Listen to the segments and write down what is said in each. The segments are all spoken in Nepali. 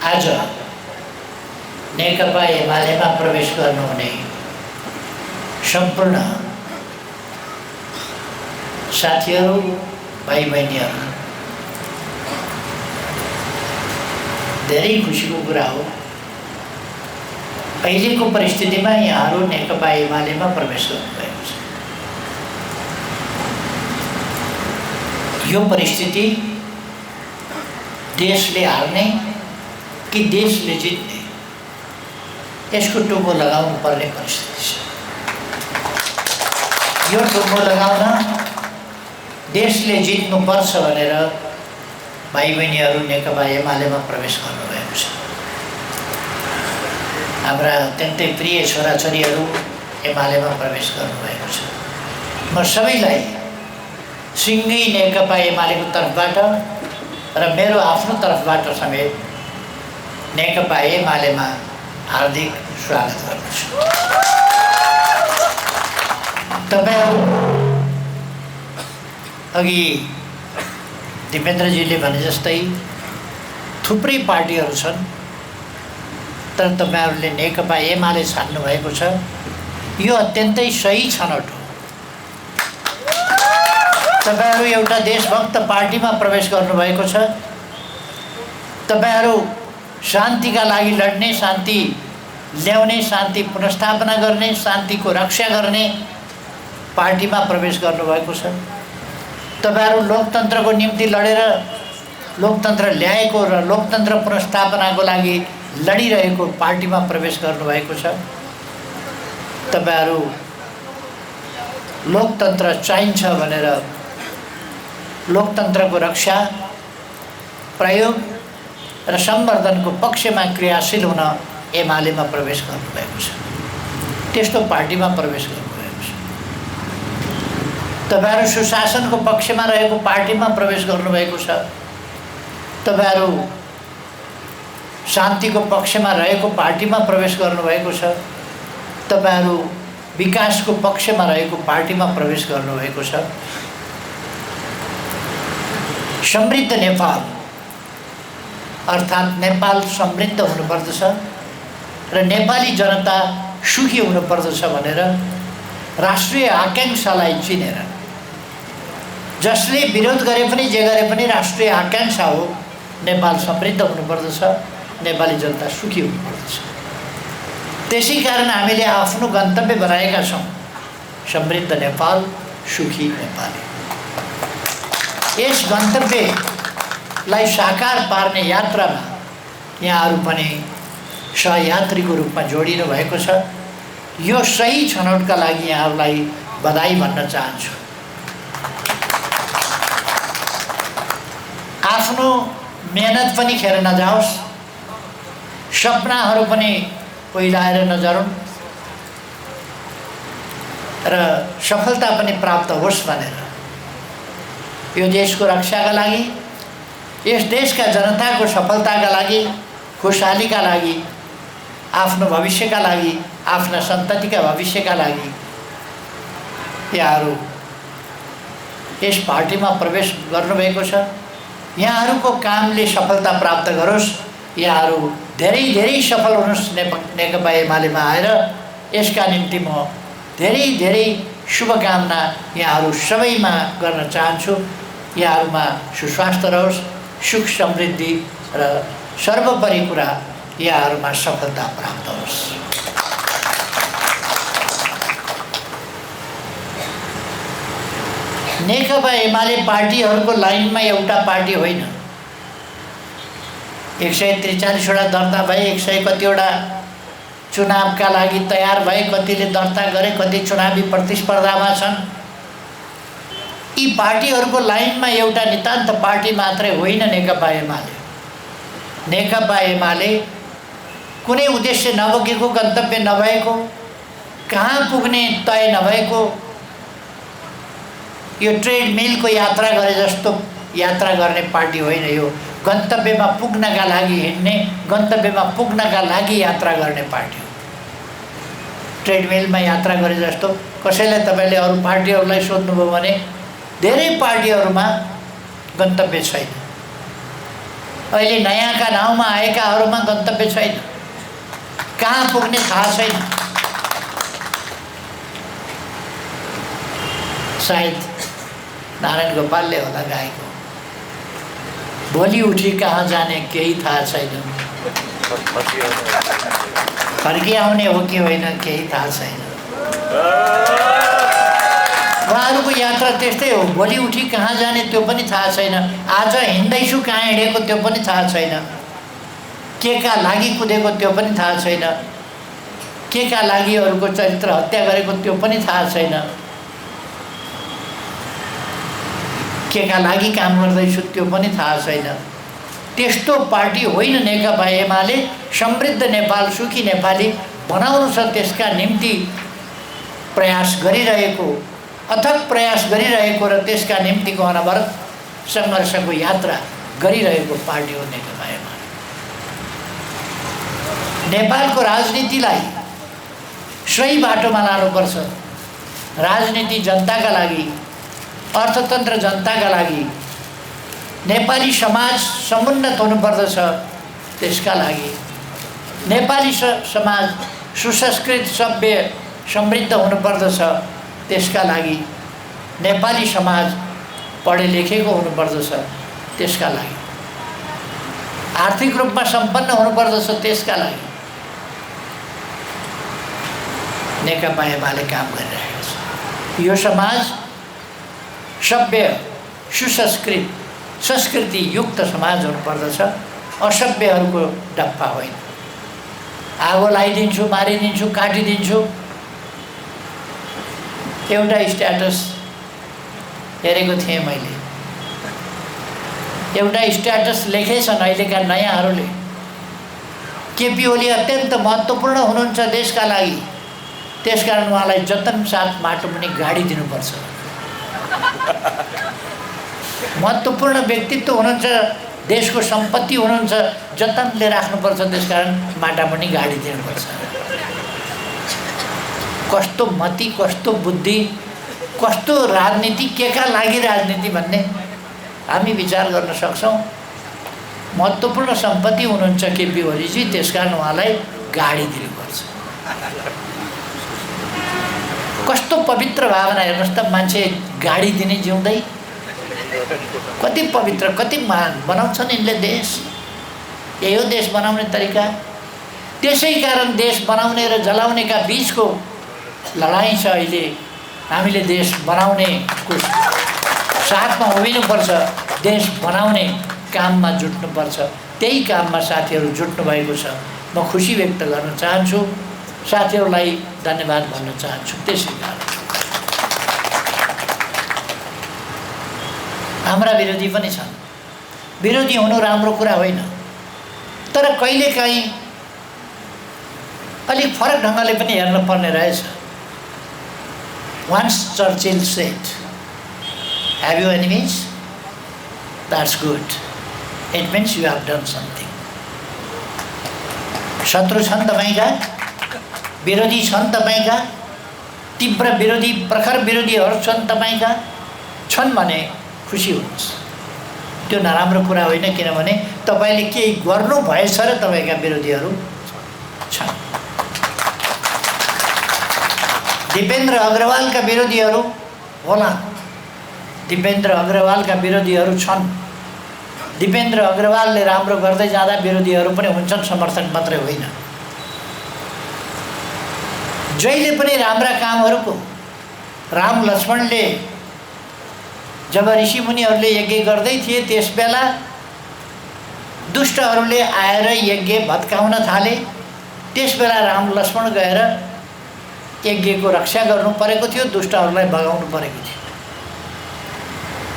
आज नेकपा एमालेमा प्रवेश गर्नुहुने सम्पूर्ण साथीहरू भाइ बहिनीहरू धेरै खुसीको कुरा हो। अहिलेको परिस्थितिमा यहाँहरू नेकपा एमालेमा प्रवेश गर्नुभएको छ। यो परिस्थिति देशले हार्ने कि देशले जित्ने यसको टुङ्गो लगाउनु पर्ने परिस्थिति छ। यो टुङ्गो लगाउन देशले जित्नुपर्छ भनेर भाइ बहिनीहरू नेकपा एमालेमा प्रवेश गर्नुभएको छ। हाम्रा अत्यन्तै प्रिय छोराछोरीहरू एमालेमा प्रवेश गर्नुभएको छ। म सबैलाई सिङ्गै नेकपा एमालेको तर्फबाट र मेरो आफ्नो तर्फबाट समेत नेकपा एमालेमा हार्दिक स्वागत गर्दछु। तपाईहरु अघि दिपेन्द्रजीले भने जस्तै थुप्रै पार्टीहरू छन्, तर तपाईहरुले नेकपा एमाले छान्नु भएको छ। यो अत्यन्तै सही छनौट हो। तपाईहरु एउटा देशभक्त पार्टीमा प्रवेश गर्नुभएको छ। तपाईहरु शान्तिका लागि लड्ने, शान्ति ल्याउने, शान्ति पुनर्स्थापना गर्ने, शान्तिको रक्षा गर्ने पार्टीमा प्रवेश गर्नुभएको छ। तपाईहरु लोकतन्त्रको निम्ति लडेर लोकतन्त्र ल्याएको र लोकतन्त्र पुनर्स्थापनाको लागि लडिरहेको पार्टीमा प्रवेश गर्नुभएको छ। तपाईहरु लोकतन्त्र चाहिन्छ भनेर लोकतन्त्रको रक्षा, प्रयोग र सम्वर्धनको पक्षमा क्रियाशील हुन एमालेमा प्रवेश गर्नुभएको छ। त्यस्तो पार्टीमा प्रवेश गर्नुभएको छ। तपाईहरु सुशासनको पक्षमा रहेको पार्टीमा प्रवेश गर्नुभएको छ। तपाईहरु शान्तिको पक्षमा रहेको पार्टीमा प्रवेश गर्नुभएको छ। तपाईहरु विकासको पक्षमा रहेको पार्टीमा प्रवेश गर्नुभएको छ। समृद्ध नेपाल अर्थात् नेपाल समृद्ध हुनुपर्दछ र नेपाली जनता सुखी हुनुपर्दछ भनेर राष्ट्रिय आकांक्षालाई चिनेर, जसले विरोध गरे पनि जे गरे पनि राष्ट्रिय आकांक्षा हो नेपाल समृद्ध हुनुपर्दछ, नेपाली जनता सुखी हुनुपर्दछ। त्यसै कारण हामीले आफ्नो गन्तव्य बनाएका छौँ, समृद्ध नेपाल, सुखी नेपाल। यस गन्तव्यलाई साकार पार्ने यात्रामा यहाँहरू पनि सहयात्रीको रूपमा जोडिनु भएको छ। यो सही छनौटका लागि यहाँहरूलाई बधाई भन्न चाहन्छु। आफ्नो मेहनत पनि खेर नजाओस्, सपनाहरू पनि पहिलाएर नजरुन् र सफलता पनि प्राप्त होस् भनेर यो देशको रक्षाका लागि, यस देशका जनताको सफलताका लागि, खुशहालीका लागि, आफ्नो भविष्यका लागि, आफ्ना सन्ततिका भविष्यका लागि यहाँहरू यस पार्टीमा प्रवेश गर्नुभएको छ। यहाँहरूको कामले सफलता प्राप्त गरोस्, यहाँहरू धेरै धेरै सफल हुनुहोस् नेकपा एमालेमा आएर। यसका निम्ति म धेरै धेरै शुभकामना यहाँहरू सबैमा गर्न चाहन्छु। यहाँहरूमा सुस्वास्थ्य रहोस्, सुख समृद्धि र सर्वोपरि कुरा यहाँहरूमा सफलता प्राप्त होस्। नेकपा एमाले पार्टीहरूको लाइनमा एउटा पार्टी होइन। 143 वटा दर्ता भए, 100 कतिवटा चुनावका लागि तयार भए, कतिले दर्ता गरे, कति चुनावी प्रतिस्पर्धामा छन्। यी पार्टीहरूको लाइनमा एउटा नितान्त पार्टी मात्रै होइन नेकपा एमाले। नेकपा एमाले कुनै उद्देश्य नबोकेको, गन्तव्य नभएको, कहाँ पुग्ने तय नभएको, यो ट्रेडमिलको यात्रा गरे जस्तो यात्रा गर्ने पार्टी होइन। यो गन्तव्यमा पुग्नका लागि हिँड्ने, गन्तव्यमा पुग्नका लागि यात्रा गर्ने पार्टी हो। ट्रेडमिलमा यात्रा गरे जस्तो कसैलाई तपाईले अरू पार्टीहरूलाई सोध्नुभयो भने धेरै पार्टीहरूमा गन्तव्य छैन। अहिले नयाँका नाउँमा आएकाहरूमा गन्तव्य छैन, कहाँ पुग्ने थाहा छैन। सायद नारायण गोपालले होला गाएको, भोलि उठी कहाँ जाने केही थाहा छैन, फर्किआउने हो कि होइन केही थाहा छैन। उहाँहरूको यात्रा त्यस्तै हो, भोलि उठी कहाँ जाने त्यो पनि थाहा छैन, आज हिँड्दैछु कहाँ हिँडेको त्यो पनि थाहा छैन, के का लागि कुदेको त्यो पनि थाहा छैन, के का लागि अरूको चरित्र हत्या गरेको त्यो पनि थाहा छैन, के का लागि काम गर्दैछु त्यो पनि थाहा छैन। त्यस्तो पार्टी होइन नेकपा एमाले। समृद्ध नेपाल, सुखी नेपाली बनाउनु छ, त्यसका निम्ति प्रयास गरिरहेको, अथक प्रयास गरिरहेको र त्यसका निम्तिको अनवरत सङ्घर्षको यात्रा गरिरहेको पार्टी हो नेकपा एमाले। नेपालको राजनीतिलाई सही बाटोमा लानुपर्छ। राजनीति जनताका लागि, अर्थतन्त्र जनताका लागि, नेपाली समाज समुन्नत हुनुपर्दछ, त्यसका लागि नेपाली समाज सुसंस्कृत, सभ्य, समृद्ध हुनुपर्दछ, त्यसका लागि नेपाली समाज पढे लेखेको हुनुपर्दछ, त्यसका लागि आर्थिक रूपमा सम्पन्न हुनुपर्दछ, त्यसका लागि नेकपा एमाले काम गरिरहेको छ। यो समाज सभ्य, सुसंस्कृत, संस्कृति युक्त समाज हुनुपर्दछ, असभ्यहरूको डप्पा होइन। आगो लगाइदिन्छु, मारिदिन्छु, काटिदिन्छु, एउटा स्ट्याटस हेरेको थिएँ मैले, एउटा स्ट्याटस लेखेछन् अहिलेका नयाँहरूले, केपी ओली अत्यन्त महत्त्वपूर्ण हुनुहुन्छ देशका लागि, त्यसकारण उहाँलाई जतन साथ माटो पनि गाडी दिनुपर्छ। महत्त्वपूर्ण व्यक्तित्व हुनुहुन्छ, देशको सम्पत्ति हुनुहुन्छ, जतनले राख्नुपर्छ, त्यसकारण माटा पनि गाडी दिनुपर्छ। कस्तो मति, कस्तो बुद्धि, कस्तो राजनीति, के का लागि राजनीति भन्ने हामी विचार गर्न सक्छौँ। महत्त्वपूर्ण सम्पत्ति हुनुहुन्छ केपी ओलीजी, त्यसकारण उहाँलाई गाडी दिनुपर्छ। कस्तो पवित्र भावना, हेर्नुहोस् त, मान्छे गाडी दिने जिउँदै कति पवित्र, कति महान बनाउँछन् यिनले देश। यही हो देश बनाउने तरिका। त्यसै कारण देश बनाउने र जलाउनेका बीचको लडाइँ छ अहिले। हामीले देश बनाउनेको साथमा उभिनुपर्छ, देश बनाउने काममा जुट्नुपर्छ। त्यही काममा साथीहरू जुट्नु भएको छ। म खुसी व्यक्त गर्न चाहन्छु, साथीहरूलाई धन्यवाद भन्न चाहन्छु। त्यसै कारण हाम्रा विरोधी पनि छन्। विरोधी हुनु राम्रो कुरा होइन, तर कहिलेकाहीँ अलिक फरक ढङ्गले पनि हेर्न पर्ने रहेछ। Once Churchill said, "Have you enemies? That's good. It means you have done something." शत्रु छन् तपाईका, विरोधी छन् तपाईका, तीव्र विरोधी, प्रखर विरोधीहरू छन् तपाईका, छन् भने खुसी हुनुहोस्। त्यो नराम्रो कुरा होइन, किनभने तपाईँले केही गर्नु भएछ र तपाईँका विरोधीहरू छन्। दिपेन्द्र अग्रवालका विरोधीहरू होला, दिपेन्द्र अग्रवालका विरोधीहरू छन्। दिपेन्द्र अग्रवालले राम्रो गर्दै जाँदा विरोधीहरू पनि हुन्छन्, समर्थक मात्रै होइन। जहिले पनि राम्रा कामहरूको, राम लक्ष्मणले जब ऋषिमुनिहरूले यज्ञ गर्दै थिए त्यसबेला दुष्टहरूले आएर यज्ञ भत्काउन थाले। त्यसबेला राम लक्ष्मण गएर यज्ञको रक्षा गर्नु परेको थियो, दुष्टहरूलाई भगाउनु परेको थियो।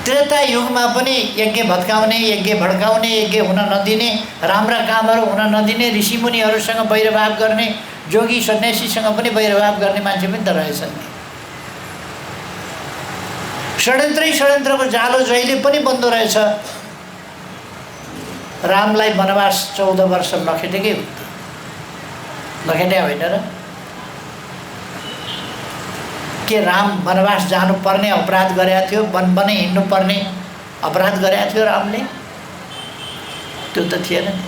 त्रेता युगमा पनि यज्ञ भत्काउने, यज्ञ भड्काउने, यज्ञ हुन नदिने, राम्रा कामहरू हुन नदिने, ऋषिमुनिहरूसँग वैरभाव गर्ने, जोगी सन्यासीसँग पनि वैरभाव गर्ने मान्छे पनि त रहेछन् नि। षड्यन्त्रै षड्यन्त्रको जालो जहिले पनि बन्दो रहेछ। रामलाई वनवास 14 वर्ष लखेटेकै हो, लखेटे होइन र? के राम वनवास जानुपर्ने अपराध गरेका थियो? वन वनै हिँड्नुपर्ने अपराध गरेका थियो रामले? त्यो त थिएन नि।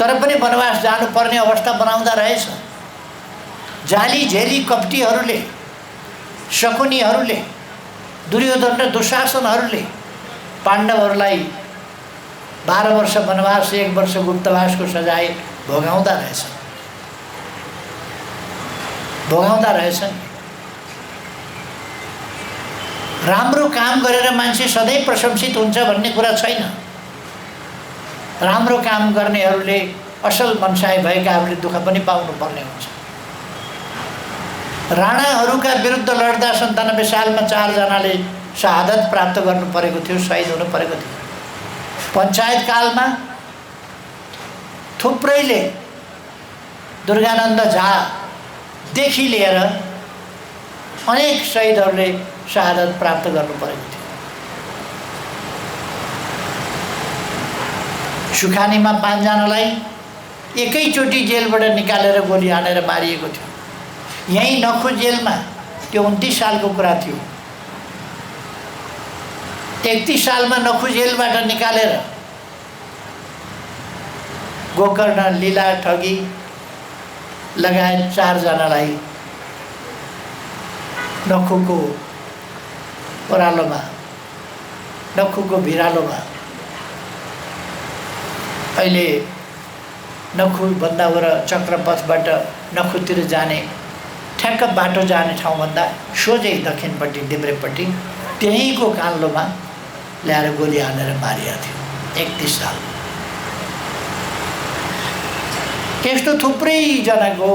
तर पनि वनवास जानुपर्ने अवस्था बनाउँदा रहेछ। जाली झेली कपटीहरूले, शकुनीहरूले, दुर्योधन र दुशासनहरूले पाण्डवहरूलाई 12 वर्ष वनवास 1 वर्ष गुप्तवासको सजाय भोगाउँदा रहेछन्। राम्रो काम गरेर मान्छे सधैँ प्रशंसित हुन्छ भन्ने कुरा छैन। राम्रो काम गर्नेहरूले, असल मनसाय भएकाहरूले दुःख पनि पाउनुपर्ने हुन्छ। राणाहरूका विरुद्ध लड्दा 97 सालमा 4 जनाले शहादत प्राप्त गर्नु परेको थियो, शहीद हुनु परेको थियो। पञ्चायत कालमा थुप्रैले, दुर्गानन्द झादेखि लिएर अनेक शहीदहरूले शहादत प्राप्त गर्नु परेको थियो। सुखानीमा 5 जनालाई एकैचोटि जेलबाट निकालेर गोली हानेर मारिएको थियो। यही नखु जेलमा, त्यो 29 सालको कुरा थियो। 31 सालमा नखु जेलबाट निकालेर गोकर्ण, लीला, ठगी लगायत 4 जनालाई नखुको ओह्रालोमा, नखुको भिरालोमा, अहिले नखुभन्दा वर चक्रपथबाट नखुतिर जाने ठ्याक्क बाटो जाने ठाउँभन्दा सोझै दक्षिणपट्टि देब्रेपट्टि त्यहीँको कान्लोमा ल्याएर गोली हानेर मारिएको थियो 31 साल। यस्तो थुप्रैजनाको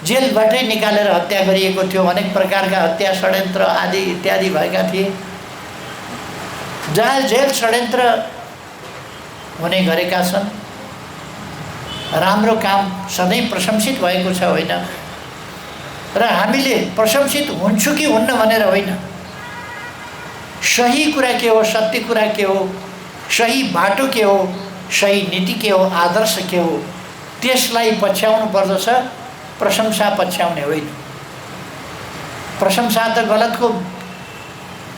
जेलबाटै निकालेर हत्या गरिएको थियो। अनेक प्रकारका हत्या, षड्यन्त्र आदि इत्यादि भएका थिए। जहाँ जेल षड्यन्त्र हुने गरेका छन्। राम्रो काम सधैँ प्रशंसित भएको छ होइन, र हामीले प्रशंसित हुन्छु कि हुन्न भनेर होइन। सही कुरा के हो, सत्य कुरा के हो, सही बाटो के हो, सही नीति के हो, आदर्श के हो, त्यसलाई पछ्याउनु पर्दछ, प्रशंसा पछ्याउने होइन। प्रशंसा त गलतको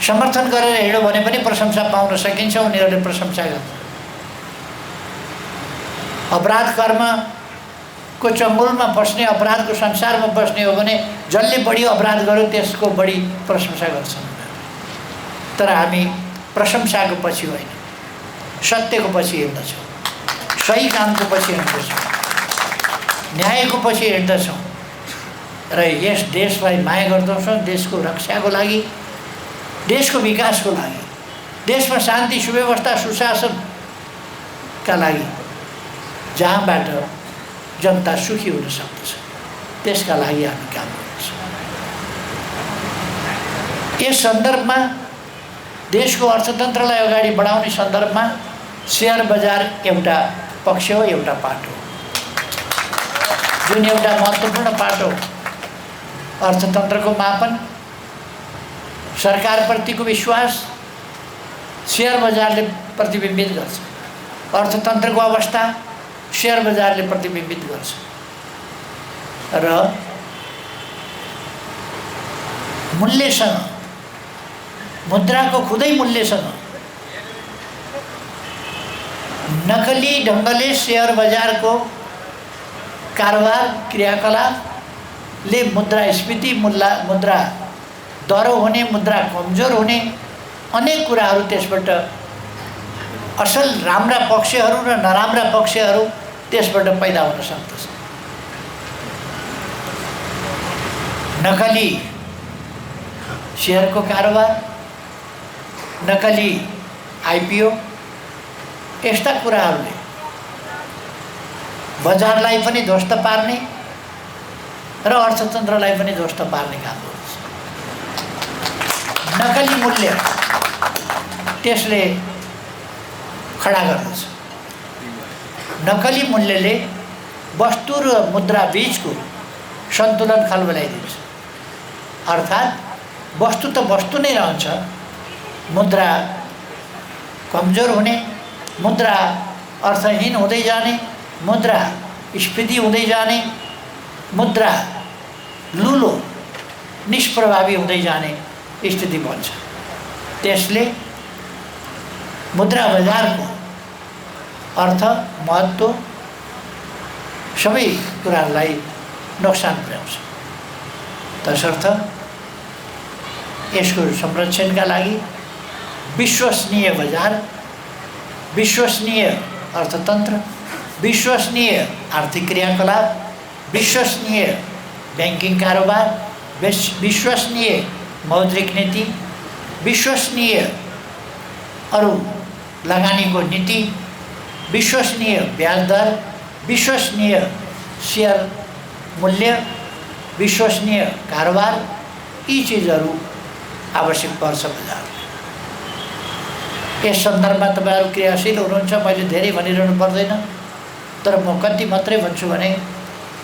समर्थन गरेर हिँड्यो भने पनि प्रशंसा पाउन सकिन्छ। उनीहरूले प्रशंसा गर्छ। अपराध कर्मको चङ्गुलमा बस्ने, अपराधको संसारमा बस्ने हो भने जसले बढी अपराध गर्यो त्यसको बढी प्रशंसा गर्छन्। तर हामी प्रशंसाको पछि होइन, सत्यको पछि हिँड्दछौँ, सही कामको पछि हिँड्दछौँ, न्यायको पछि हिँड्दछौँ र यस देशलाई माया गर्दछौँ। देशको रक्षाको लागि, देशको विकासको लागि, देशमा शान्ति, सुव्यवस्था, सुशासनका लागि, जहाँबाट जनता सुखी हुन सक्दछ त्यसका लागि हामी काम गर्छौँ। यस सन्दर्भमा देशको अर्थतन्त्रलाई अगाडि बढाउने सन्दर्भमा शेयर बजार एउटा पक्ष हो, एउटा पाटो हो, जुन एउटा महत्त्वपूर्ण पाटो। अर्थतन्त्रको मापन, सरकारप्रतिको विश्वास शेयर बजारले प्रतिबिम्बित गर्छ। अर्थतन्त्रको अवस्था शेयर बजारले प्रतिबिम्बित गर्छ। र मूल्यसँग, मुद्राको खुदै मूल्यसँग नकली ढङ्गले शेयर बजारको कारोबार क्रियाकलापले मुद्रास्फीति, मुद्रा दरो हुने, मुद्रा कमजोर हुने, अनेक कुराहरू त्यसबाट, असल राम्रा पक्षहरू र नराम्रा पक्षहरू त्यसबाट पैदा हुन सक्दछ। नकली शेयरको कारोबार, नकली आइपिओ, यस्ता कुराहरूले बजारलाई पनि ध्वस्त पार्ने र अर्थतन्त्रलाई पनि ध्वस्त पार्ने काम गर्छ। नकली मूल्य त्यसले खडा गर्दछ। नकली मूल्यले वस्तु र मुद्रा बीचको सन्तुलन खलबलाइदिन्छ। अर्थात् वस्तु त वस्तु नै रहन्छ, मुद्रा कमजोर हुने, मुद्रा अर्थहीन हुँदै जाने, मुद्रा स्फीति हुँदै जाने, मुद्रा लुलो निष्प्रभावी हुँदै जाने स्थिति बन्छ। त्यसले मुद्रा बजारको अर्थ महत्त्व सबै कुराहरूलाई नोक्सान पुर्याउँछ। तसर्थ यसको संरक्षणका लागि विश्वसनीय बजार, विश्वसनीय अर्थतन्त्र, विश्वसनीय आर्थिक क्रियाकलाप, विश्वसनीय ब्याङ्किङ कारोबार, विश्वसनीय मौद्रिक नीति, विश्वसनीय अरू लगानीको नीति, विश्वसनीय ब्याज दर, विश्वसनीय शेयर मूल्य, विश्वसनीय कारोबार, यी चिजहरू आवश्यक पर्छ बजार। यस सन्दर्भमा तपाईहरु क्रियाशील हुनुहुन्छ, मैले धेरै भनिरहनु पर्दैन, तर म कति मात्रै भन्छु भने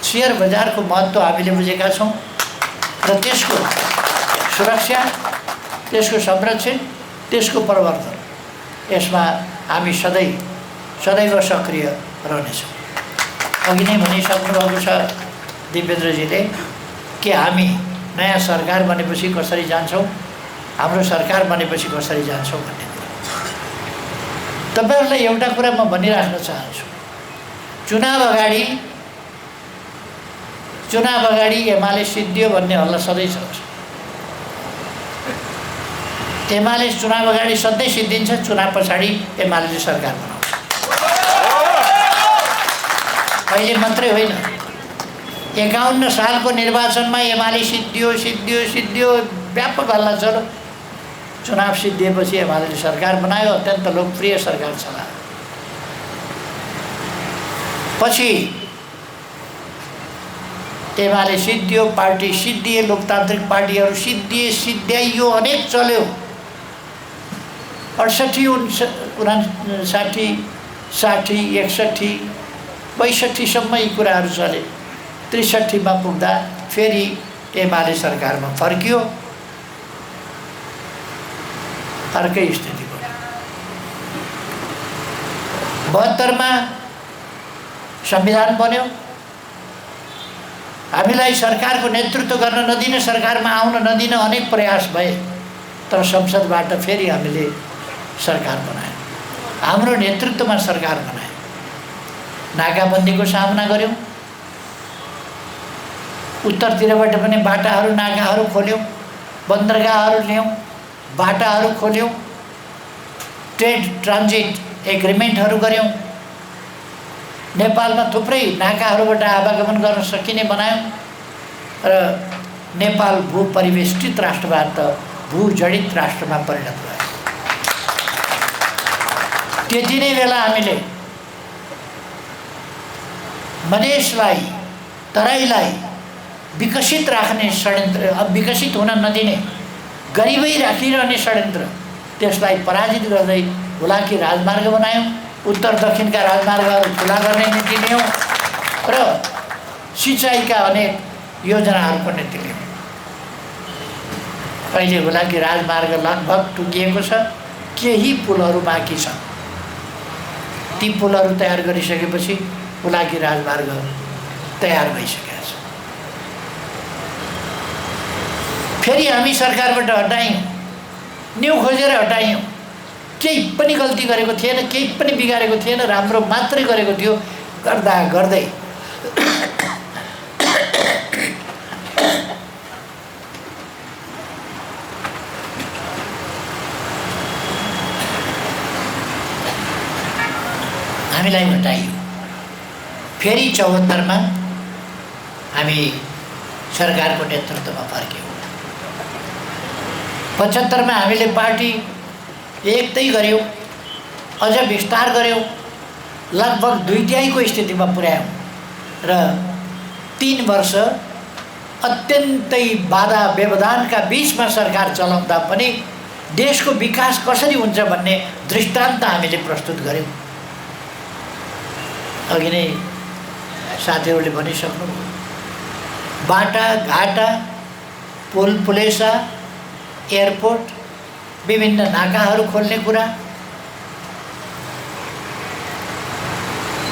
शेयर बजारको महत्त्व हामीले बुझेका छौं र त्यसको सुरक्षा, त्यसको संरक्षण, त्यसको प्रवर्धन, यसमा हामी सदैव सक्रिय रहनेछौँ। अघि नै भनिसक्नु भएको छ दिपेन्द्रजीले कि हामी नयाँ सरकार बनेपछि कसरी जान्छौँ, हाम्रो सरकार बनेपछि कसरी जान्छौँ भन्ने कुरा। तपाईहरुलाई एउटा कुरा म भनिराख्न चाहन्छु, चुनाव अगाडि एमाले सिद्धियो भन्ने हल्ला सधैँ चल्छ। एमाले चुनाव अगाडि सधैँ सिद्धिन्छ, चुनाव पछाडि एमाले सरकार बनाउँछ। अहिले मात्रै होइन, 51 सालको निर्वाचनमा एमाले सिद्धियो व्यापक हल्ला चल्यो। चुनाव सिद्धिएपछि एमाले सरकार बनायो, अत्यन्त लोकप्रिय सरकार चलायो। पछि एमाले सिद्धियो, पार्टी सिद्धिए, लोकतान्त्रिक पार्टीहरू सिद्ध्याइयो, अनेक चल्यो। 68, 59, 60, 61, 62 सम्म यी कुराहरू चले। 63 मा पुग्दा फेरि एमाले सरकारमा फर्कियो, अर्कै स्थिति भयो। 72 मा संविधान बन्यो, हामीलाई सरकारको नेतृत्व गर्न नदिने, सरकारमा आउन नदिने अनेक प्रयास भए, तर संसदबाट फेरि हामीले सरकार बनायौँ, हाम्रो नेतृत्वमा सरकार बनायौँ। नाकाबन्दीको सामना गर्यौँ, उत्तरतिरबाट पनि बाटाहरू नाकाहरू खोल्यौँ, बन्दरगाहहरू ल्यायौँ, बाटाहरू खोल्यौँ, ट्रेड ट्रान्जिट एग्रिमेन्टहरू गर्यौँ, नेपालमा थुप्रै नाकाहरूबाट आवागमन गर्न सकिने बनायौँ र नेपाल भूपरिवेष्टित राष्ट्रबाट भूजडित राष्ट्रमा परिणत भयो। त्यति नै बेला हामीले मधेसलाई, तराईलाई विकसित राख्ने षड्यन्त्र, विकसित हुन नदिने, गरिबै राखिरहने षड्यन्त्र, त्यसलाई पराजित गर्दै हुलाकी राजमार्ग बनायौँ, उत्तर दक्षिणका राजमार्गहरू खुला गर्ने नीति लियौँ र सिँचाइका अनेक योजनाहरूको नीति लियौँ। अहिले हुलाकी राजमार्ग लगभग टुङ्गिएको छ, केही पुलहरू बाँकी छन्। ती पुलहरू तयार गरिसकेपछि हुलाकी राजमार्ग तयार भइसकेको छ। फेरि हामी सरकारबाट हटायौँ, न्यु खोजेर हटायौँ। केही पनि गल्ती गरेको थिएन, केही पनि बिगारेको थिएन, राम्रो मात्रै गरेको थियो। गर्दा गर्दै हामीलाई हटाइयो। फेरि 74 मा हामी सरकारको नेतृत्वमा फर्क्यौँ। 75 मा हामीले पार्टी एकतै गऱ्यौँ, अझ विस्तार गऱ्यौँ, लगभग 2/3 को स्थितिमा पुर्यायौँ र 3 वर्ष अत्यन्तै बाधा व्यवधानका बीचमा सरकार चलाउँदा पनि देशको विकास कसरी हुन्छ भन्ने दृष्टान्त हामीले प्रस्तुत गर्यौँ। अघि नै साथीहरूले भनिसक्नु, बाटा घाटा, पुल पुलेसा, एयरपोर्ट, विभिन्न नाकाहरू खोल्ने कुरा,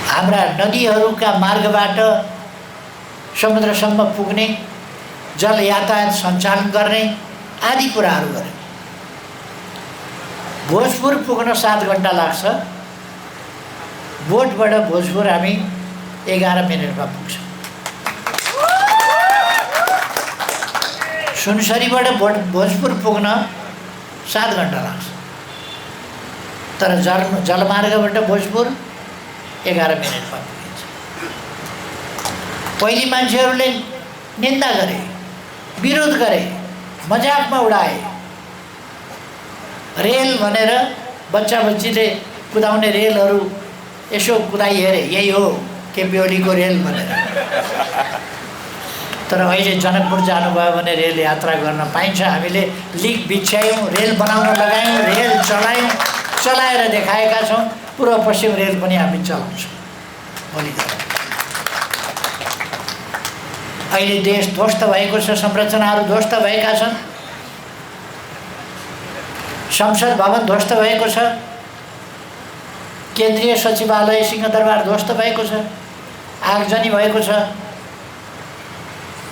हाम्रा नदीहरूका मार्गबाट समुद्रसम्म पुग्ने जल यातायात सञ्चालन गर्ने आदि कुराहरू गरे। भोजपुर पुग्न 7 घण्टा लाग्छ, बोटबाट भोजपुर हामी 11 मिनेटमा पुग्छौँ। सुनसरीबाट भोजपुर पुग्न 7 घन्टा लाग्छ, तर जलमार्गबाट भोजपुर 11 मिनेटमा पुगिन्छ। पहिले मान्छेहरूले निन्दा गरे, विरोध गरे, मजाकमा उडाए। रेल भनेर बच्चा बच्चीले कुदाउने रेलहरू यसो कुदाइ हेरे, यही हो केपी ओलीको रेल भनेर। तर अहिले जनकपुर जानुभयो भने रेल यात्रा गर्न पाइन्छ। हामीले लिक बिछ्यायौँ, रेल बनाउन लगायौँ, रेल चलायौँ, चलाएर देखाएका छौँ। पूर्व पश्चिम रेल पनि हामी चलाउँछौँ भोलि। अहिले देश ध्वस्त भएको छ, संरचनाहरू ध्वस्त भएका छन्, संसद भवन ध्वस्त भएको छ, केन्द्रीय सचिवालय सिंहदरबार ध्वस्त भएको छ, आगजनी भएको छ,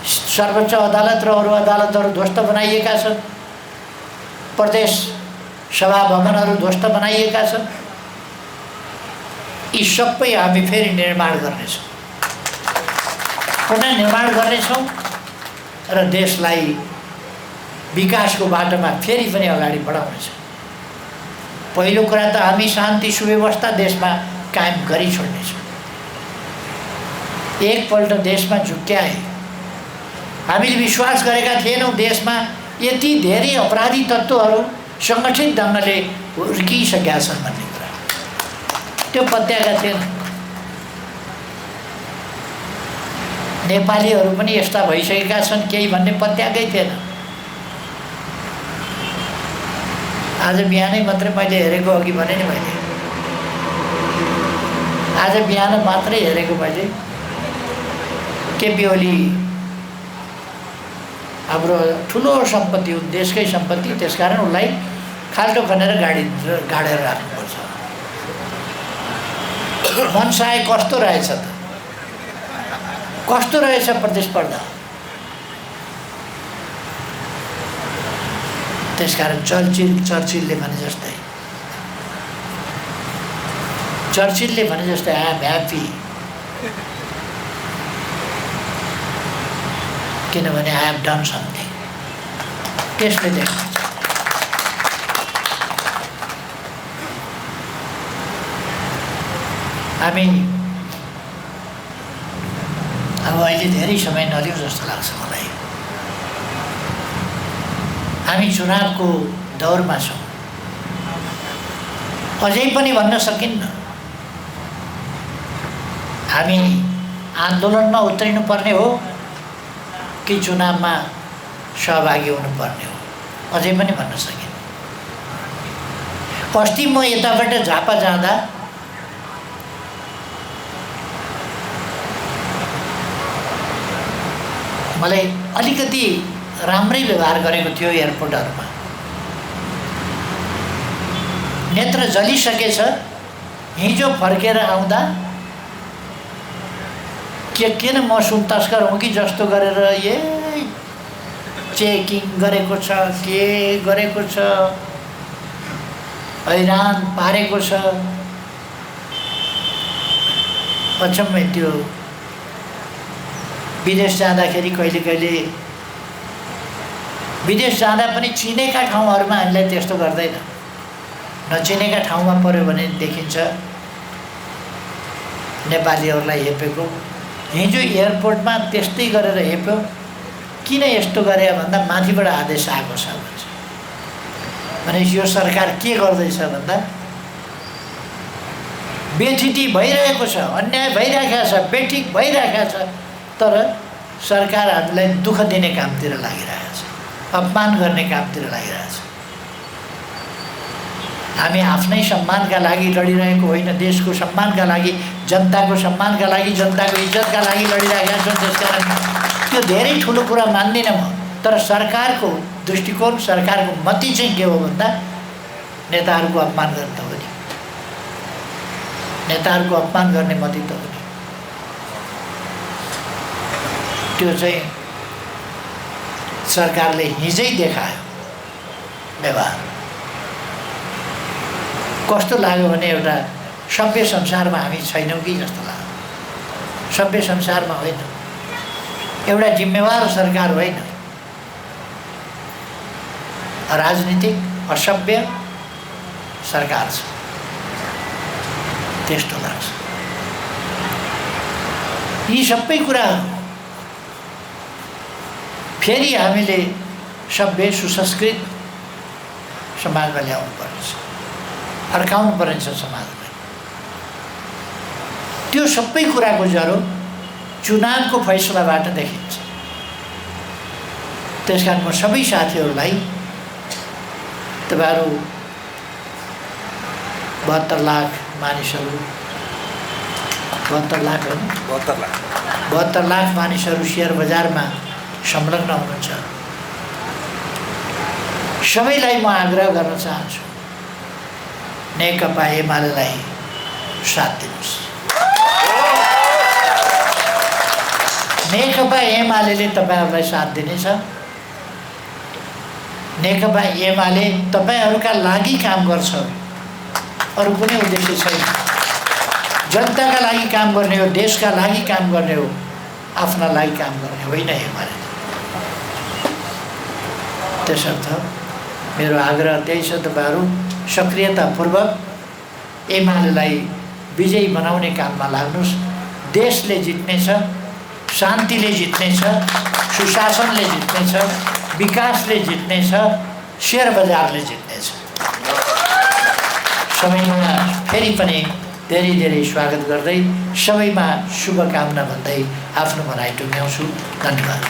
सर्वोच्च अदालत र अरू अदालतहरू ध्वस्त बनाइएका छन्, प्रदेश सभा भवनहरू ध्वस्त बनाइएका छन्। यी सबै हामी फेरि निर्माण गर्नेछौँ, पुनर्निर्माण गर्नेछौँ र देशलाई विकासको बाटोमा फेरि पनि अगाडि बढाउनेछौँ। पहिलो कुरा त हामी शान्ति सुव्यवस्था देशमा कायम गरी छोड्नेछौँ। एकपल्ट देशमा झुक्क्याए, हामीले विश्वास गरेका थिएनौँ देशमा यति धेरै अपराधी तत्त्वहरू सङ्गठित ढङ्गले हुर्किसकेका छन् भन्ने कुरा, त्यो पत्याएका थिएन। नेपालीहरू पनि यस्ता भइसकेका छन् केही भन्ने पत्याएकै थिएन। आज बिहानै मात्रै मैले हेरेको, अघि भने नि मैले आज बिहान मात्रै हेरेको मैले, केपी ओली हाम्रो ठुलो सम्पत्ति हो, देशकै सम्पत्ति, त्यसकारण उसलाई खाल्टो खनेर गाडेर राख्नुपर्छ। मनसाय कस्तो रहेछ त, कस्तो रहेछ प्रतिस्पर्धा। त्यसकारण चर्चिलले भने जस्तै आई एम ह्याप्पी, किनभने आई हेभ डन समथिङ। त्यसले देखाउँछ। हामी अब अहिले धेरै समय नलिउँ जस्तो लाग्छ मलाई। हामी चुनावको दौरमा छौँ, अझै पनि भन्न सकिन्न। हामी आन्दोलनमा उत्रिनुपर्ने हो कि चुनावमा सहभागी हुनुपर्ने हो, अझै पनि भन्न सकिन्न। अस्ति म यताबाट झापा जाँदा मलाई अलिकति राम्रै व्यवहार गरेको थियो एयरपोर्टहरूमा। नेत्र जलिसकेछ। हिजो फर्केर आउँदा किन म सुन तस्कर हुँ कि जस्तो गरेर चेकिङ गरेको छ, के गरेको छ, हैरान पारेको छ। अचम्मै त्यो विदेश जाँदाखेरि कहिले विदेश जाँदा पनि चिनेका ठाउँहरूमा हामीलाई त्यस्तो गर्दैन, नचिनेका ठाउँमा पऱ्यो भने देखिन्छ नेपालीहरूलाई हेपेको। हिजो एयरपोर्टमा त्यस्तै गरेर हेप्यो। किन यस्तो गरे भन्दा माथिबाट आदेश आएको छ भन्छ। भने यो सरकार के गर्दैछ भन्दा बेठिटी भइरहेको छ, अन्याय भइरहेको छ, बेठिक भइरहेको छ, तर सरकार हामीलाई दुःख दिने कामतिर लागिरहेको छ, अपमान गर्ने कामतिर लागिरहेको छ। हामी आफ्नै सम्मानका लागि लडिरहेको होइन, देशको सम्मानका लागि, जनताको सम्मानका लागि, जनताको इज्जतका लागि लडिरहेका छौँ। त्यसकारण त्यो धेरै ठुलो कुरा मान्दिनँ म। तर सरकारको दृष्टिकोण, सरकारको मति चाहिँ के हो भन्दा नेताहरूको अपमान गर्ने त हो नि, नेताहरूको अपमान गर्ने मति त हो नि। त्यो चाहिँ सरकारले हिजै देखायो व्यवहार। कस्तो लाग्यो भने एउटा सभ्य संसारमा हामी छैनौँ कि जस्तो लाग्छ। सभ्य संसारमा होइन, एउटा जिम्मेवार सरकार होइन, राजनीतिक असभ्य सरकार छ त्यस्तो लाग्छ। यी सबै कुराहरू फेरि हामीले सभ्य सुसंस्कृत समाजमा ल्याउनु पर्नेछ, फर्काउनु पर्नेछ समाजलाई। त्यो सबै कुराको जरो चुनावको फैसलाबाट देखिन्छ। त्यसकारण म सबै साथीहरूलाई तपाईँहरू 72 लाख मानिसहरू 72 लाख होइन 72 लाख मानिसहरू सेयर बजारमा संलग्न हुनुहुन्छ। सबैलाई म आग्रह गर्न चाहन्छु, नेकपा एमालेलाई साथ दिनुहोस्। नेकपा एमाले तपाईँहरूलाई साथ दिनेछ। नेकपा एमाले तपाईँहरूका लागि काम गर्छ, अरू कुनै उद्देश्य छैन। जनताका लागि काम गर्ने हो, देशका लागि काम गर्ने हो, आफ्ना लागि काम गर्ने होइन एमाले। त्यसर्थ मेरो आग्रह त्यही छ, तपाईँहरू सक्रियतापूर्वक एमालेलाई विजयी बनाउने काममा लाग्नुहोस्। देशले जित्नेछ, शान्तिले जित्नेछ, सुशासनले जित्नेछ, विकासले जित्नेछ, शेयर बजारले जित्नेछ। सबैमा फेरि पनि धेरै धेरै स्वागत गर्दै सबैमा शुभकामना भन्दै आफ्नो भनाइ टुङ्ग्याउँछु। धन्यवाद।